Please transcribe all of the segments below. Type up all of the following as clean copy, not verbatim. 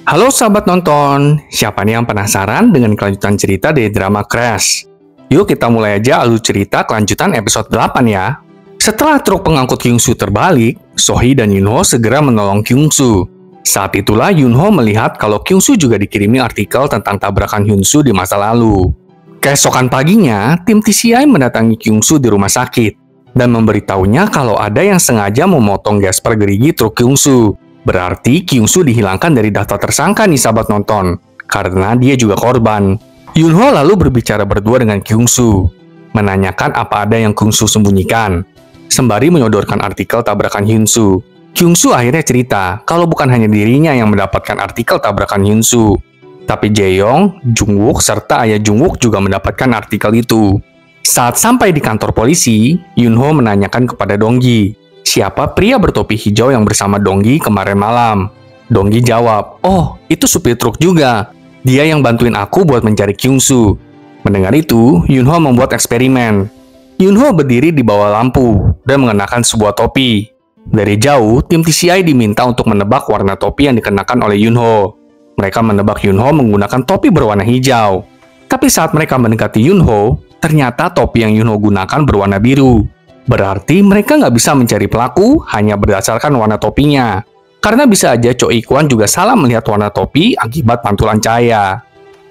Halo sahabat nonton, siapa nih yang penasaran dengan kelanjutan cerita dari drama Crash? Yuk kita mulai aja alur cerita kelanjutan episode 8 ya. Setelah truk pengangkut Kyungsu terbalik, Sohee dan Yunho segera menolong Kyungsu. Saat itulah Yunho melihat kalau Kyungsu juga dikirimi artikel tentang tabrakan Hyunsu di masa lalu. Keesokan paginya, tim TCI mendatangi Kyungsu di rumah sakit dan memberitahunya kalau ada yang sengaja memotong gasper gerigi truk Kyungsu. Berarti Kyungsu dihilangkan dari daftar tersangka nih sahabat nonton, karena dia juga korban. Yunho lalu berbicara berdua dengan Kyungsu, menanyakan apa ada yang Kyungsu sembunyikan, sembari menyodorkan artikel tabrakan Hyunsu. Kyungsu akhirnya cerita kalau bukan hanya dirinya yang mendapatkan artikel tabrakan Hyunsu, tapi Jaeyoung, Jungwook, serta ayah Jungwook juga mendapatkan artikel itu. Saat sampai di kantor polisi, Yunho menanyakan kepada Donggi, siapa pria bertopi hijau yang bersama Donggi kemarin malam? Donggi jawab, oh, itu supir truk juga. Dia yang bantuin aku buat mencari Kyungsu. Mendengar itu, Yunho membuat eksperimen. Yunho berdiri di bawah lampu dan mengenakan sebuah topi. Dari jauh, tim TCI diminta untuk menebak warna topi yang dikenakan oleh Yunho. Mereka menebak Yunho menggunakan topi berwarna hijau. Tapi saat mereka mendekati Yunho, ternyata topi yang Yunho gunakan berwarna biru. Berarti mereka nggak bisa mencari pelaku hanya berdasarkan warna topinya. Karena bisa aja Cho Ik-wan juga salah melihat warna topi akibat pantulan cahaya.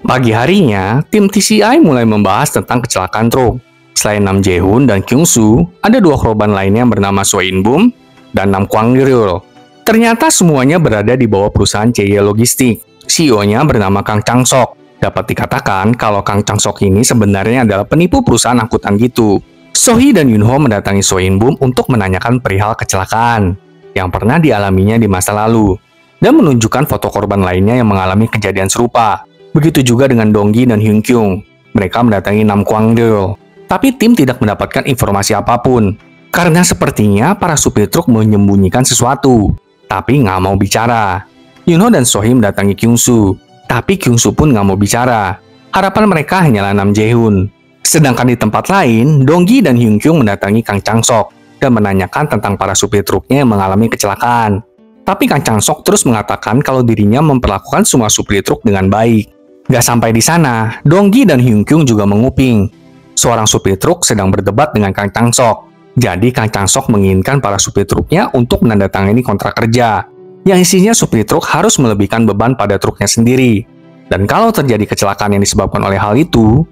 Pagi harinya, tim TCI mulai membahas tentang kecelakaan truk. Selain Nam Jae-hoon dan Kyungsu, ada dua korban lainnya yang bernama So In-bum dan Nam Kwang-ryul. Ternyata semuanya berada di bawah perusahaan CY Logistik. CEO-nya bernama Kang Chang-sok. Dapat dikatakan kalau Kang Chang-sok ini sebenarnya adalah penipu perusahaan angkutan gitu. Sohee dan Yunho mendatangi So In-bum untuk menanyakan perihal kecelakaan yang pernah dialaminya di masa lalu dan menunjukkan foto korban lainnya yang mengalami kejadian serupa. Begitu juga dengan Donggi dan Hyun Kyung. Mereka mendatangi Nam Kwang-ryul. Tapi tim tidak mendapatkan informasi apapun karena sepertinya para supir truk menyembunyikan sesuatu, tapi nggak mau bicara. Yunho dan Sohee mendatangi Kyungsu, tapi Kyungsu pun nggak mau bicara. Harapan mereka hanyalah Nam Jae-hoon. Sedangkan di tempat lain, Donggi dan Hyun Kyung mendatangi Kang Chang-sok dan menanyakan tentang para supir truknya yang mengalami kecelakaan. Tapi Kang Chang-sok terus mengatakan kalau dirinya memperlakukan semua supir truk dengan baik. Gak sampai di sana, Donggi dan Hyun Kyung juga menguping. Seorang supir truk sedang berdebat dengan Kang Chang-sok. Jadi Kang Chang-sok menginginkan para supir truknya untuk menandatangani kontrak kerja, yang isinya supir truk harus melebihkan beban pada truknya sendiri. Dan kalau terjadi kecelakaan yang disebabkan oleh hal itu,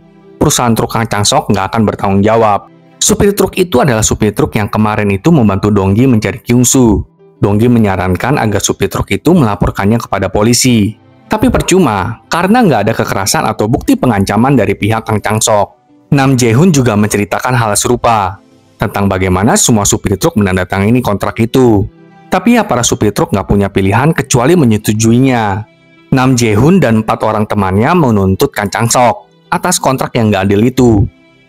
perusahaan truk Kang Chang-sok nggak akan bertanggung jawab. Supir truk itu adalah supir truk yang kemarin itu membantu Donggi mencari Kyungsu. Donggi menyarankan agar supir truk itu melaporkannya kepada polisi. Tapi percuma, karena nggak ada kekerasan atau bukti pengancaman dari pihak Kang Chang-sok. Nam Jae-hoon juga menceritakan hal serupa, tentang bagaimana semua supir truk menandatangani kontrak itu. Tapi ya para supir truk nggak punya pilihan kecuali menyetujuinya. Nam Jae-hoon dan 4 orang temannya menuntut Kang Chang-sok atas kontrak yang nggak adil itu.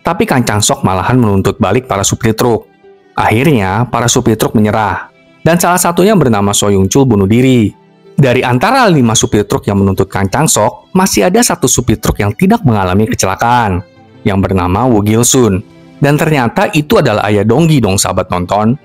Tapi Kang Chang-sok malahan menuntut balik para supir truk. Akhirnya, para supir truk menyerah. Dan salah satunya bernama So Young-chul bunuh diri. Dari antara 5 supir truk yang menuntut Kang Chang-sok, masih ada 1 supir truk yang tidak mengalami kecelakaan, yang bernama Woo Gil-sun. Dan ternyata itu adalah ayah Donggi dong sahabat nonton.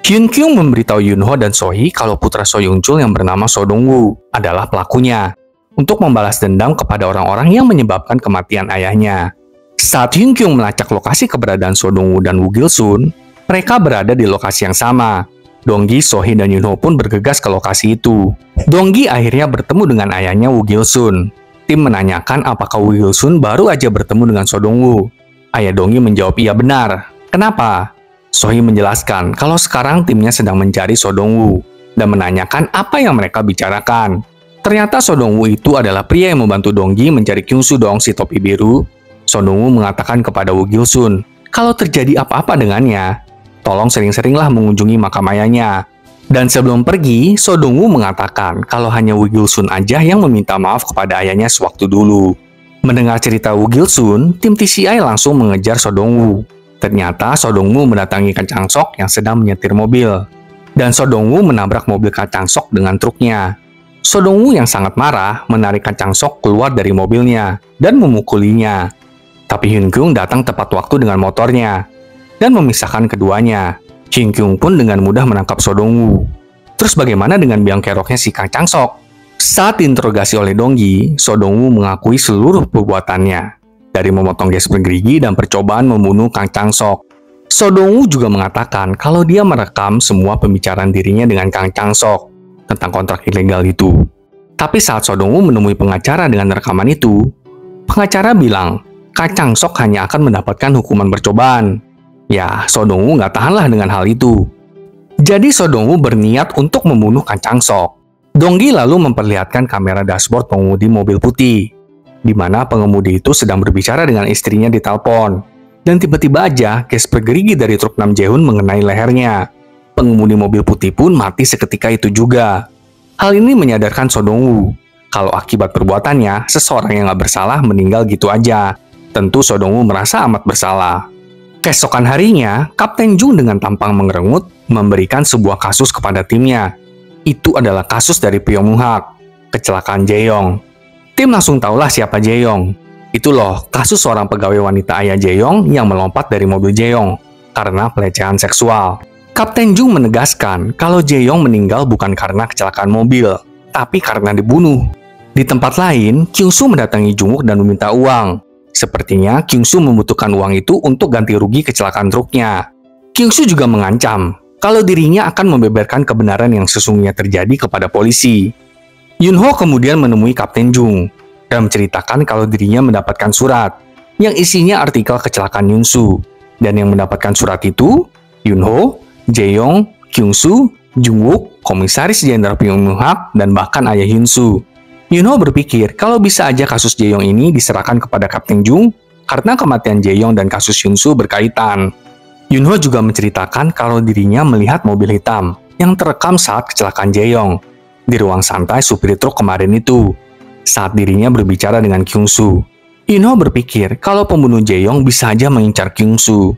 Hyun Kyung memberitahu Yunho dan Sohee kalau putra So Young-chul yang bernama So Dong-woo adalah pelakunya, untuk membalas dendam kepada orang-orang yang menyebabkan kematian ayahnya. Saat Hyun Kyung melacak lokasi keberadaan So Dong-woo dan Woo Gil-sun, mereka berada di lokasi yang sama. Donggi, Sohee, dan Yunho pun bergegas ke lokasi itu. Donggi akhirnya bertemu dengan ayahnya Woo Gil-sun. Tim menanyakan apakah Woo Gil-sun baru aja bertemu dengan So Dong-woo. Ayah Donggi menjawab iya benar. Kenapa? Sohee menjelaskan kalau sekarang timnya sedang mencari So Dong-woo dan menanyakan apa yang mereka bicarakan. Ternyata So Dong-woo itu adalah pria yang membantu Donggi mencari Kyungsu dong si topi biru. So Dong-woo mengatakan kepada Woo Gil-sun, kalau terjadi apa-apa dengannya, tolong sering-seringlah mengunjungi makam ayahnya. Dan sebelum pergi, So Dong-woo mengatakan kalau hanya Woo Gil-sun aja yang meminta maaf kepada ayahnya sewaktu dulu. Mendengar cerita Woo Gil-sun, tim TCI langsung mengejar So Dong-woo. Ternyata So Dong-woo mendatangi Kang Chang-sok yang sedang menyetir mobil. Dan So Dong-woo menabrak mobil Kang Chang-sok dengan truknya. So Dong-woo yang sangat marah menarik Kang Chang-sok keluar dari mobilnya dan memukulinya. Tapi Hyun Kyung datang tepat waktu dengan motornya dan memisahkan keduanya. Hyun Kyung pun dengan mudah menangkap So Dong-woo. Terus bagaimana dengan biang keroknya si Kang Chang-sok? Saat diinterogasi oleh Donggi, So Dong-woo mengakui seluruh perbuatannya, dari memotong gesper gerigi dan percobaan membunuh Kang Chang-sok. So Dong-woo juga mengatakan kalau dia merekam semua pembicaraan dirinya dengan Kang Chang-sok tentang kontrak ilegal itu. Tapi saat So Dong-woo menemui pengacara dengan rekaman itu, pengacara bilang Kang Chang-sok hanya akan mendapatkan hukuman percobaan. Ya, So Dong-woo nggak tahanlah dengan hal itu. Jadi So Dong-woo berniat untuk membunuh Kang Chang-sok. Donggi lalu memperlihatkan kamera dashboard pengemudi mobil putih, di mana pengemudi itu sedang berbicara dengan istrinya di telepon. Dan tiba-tiba aja gesper gerigi dari truk Nam Jae-hoon mengenai lehernya. Pengemudi mobil putih pun mati seketika itu juga. Hal ini menyadarkan So Dong-woo kalau akibat perbuatannya, seseorang yang nggak bersalah meninggal gitu aja. Tentu So Dong-woo merasa amat bersalah. Keesokan harinya, Kapten Jung dengan tampang mengerengut memberikan sebuah kasus kepada timnya. Itu adalah kasus dari Pyo Myung-hak, kecelakaan Jae-yong. Tim langsung tahulah siapa Jae-yong. Itu loh, kasus seorang pegawai wanita ayah Jae-yong yang melompat dari mobil Jae-yong karena pelecehan seksual. Kapten Jung menegaskan kalau Jae-yong meninggal bukan karena kecelakaan mobil, tapi karena dibunuh. Di tempat lain, Kyung-soo mendatangi Jung-wook dan meminta uang. Sepertinya Kyung-soo membutuhkan uang itu untuk ganti rugi kecelakaan truknya. Kyung-soo juga mengancam kalau dirinya akan membeberkan kebenaran yang sesungguhnya terjadi kepada polisi. Yun-ho kemudian menemui Kapten Jung dan menceritakan kalau dirinya mendapatkan surat yang isinya artikel kecelakaan Yun-soo. Dan yang mendapatkan surat itu, Yun-ho, Jae-yong, Kyung-soo, Jung-wook, Komisaris Jenderal Pyo Myung-hak, dan bahkan ayah Hyun-soo. Yun-ho berpikir kalau bisa aja kasus Jae-yong ini diserahkan kepada Kapten Jung karena kematian Jae-yong dan kasus Hyun-soo berkaitan. Yun-ho juga menceritakan kalau dirinya melihat mobil hitam yang terekam saat kecelakaan Jae-yong di ruang santai supir truk kemarin itu, saat dirinya berbicara dengan Kyung-soo. Yun-ho berpikir kalau pembunuh Jae-yong bisa aja mengincar Kyung-soo.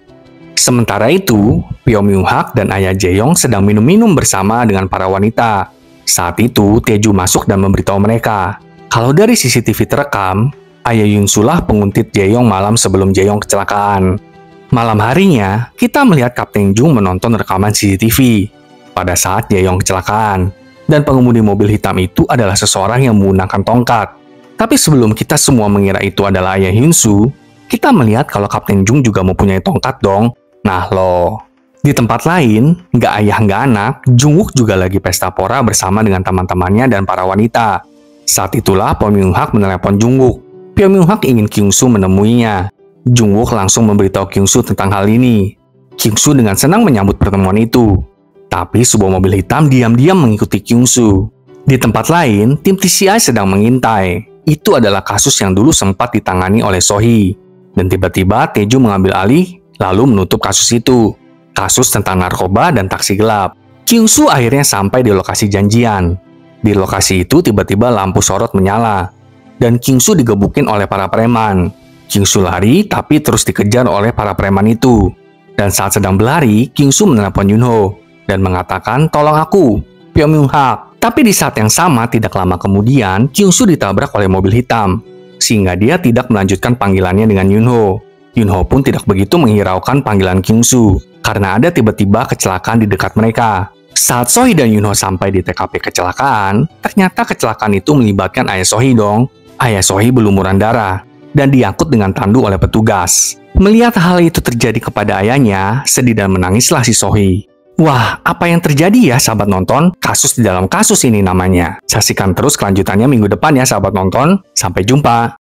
Sementara itu, Pyo Myung-hak dan ayah Jae-yong sedang minum-minum bersama dengan para wanita. Saat itu, Tae-ju masuk dan memberitahu mereka kalau dari CCTV terekam, ayah Yun-soo lah penguntit Jae-yong malam sebelum Jae-yong kecelakaan. Malam harinya, kita melihat Kapten Jung menonton rekaman CCTV pada saat Jae-yong kecelakaan. Dan pengemudi mobil hitam itu adalah seseorang yang menggunakan tongkat. Tapi sebelum kita semua mengira itu adalah ayah Hyun-soo, kita melihat kalau Kapten Jung juga mempunyai tongkat dong. Nah loh. Di tempat lain, nggak ayah nggak anak, Jung-wook juga lagi pesta pora bersama dengan teman-temannya dan para wanita. Saat itulah Pyo Myung-hak menelepon Jung-wook. Pyo Myung-hak ingin Kyung-soo menemuinya. Jung-wook langsung memberitahu Kyung-soo tentang hal ini. Kyung-soo dengan senang menyambut pertemuan itu. Tapi sebuah mobil hitam diam-diam mengikuti Kyung-soo. Di tempat lain, tim TCI sedang mengintai. Itu adalah kasus yang dulu sempat ditangani oleh Sohee. Dan tiba-tiba Tae-ju mengambil alih, lalu menutup kasus itu. Kasus tentang narkoba dan taksi gelap. Kyung-soo akhirnya sampai di lokasi janjian. Di lokasi itu tiba-tiba lampu sorot menyala. Dan Kyung-soo digebukin oleh para preman. Kyung-soo lari, tapi terus dikejar oleh para preman itu. Dan saat sedang berlari, Kyung-soo menelepon Yun-ho dan mengatakan, "Tolong aku, Pyo Myung-hak." Tapi di saat yang sama, tidak lama kemudian, Kyung-soo ditabrak oleh mobil hitam, sehingga dia tidak melanjutkan panggilannya dengan Yun-ho. Yun-ho pun tidak begitu menghiraukan panggilan Kyung-soo, karena ada tiba-tiba kecelakaan di dekat mereka. Saat Sohee dan Yun-ho sampai di TKP kecelakaan, ternyata kecelakaan itu melibatkan ayah Sohee dong. Ayah Sohee berlumuran darah dan diangkut dengan tandu oleh petugas. Melihat hal itu terjadi kepada ayahnya, sedih dan menangislah si Sohee. Wah, apa yang terjadi ya sahabat nonton? Kasus di dalam kasus ini namanya. Saksikan terus kelanjutannya minggu depan ya sahabat nonton. Sampai jumpa.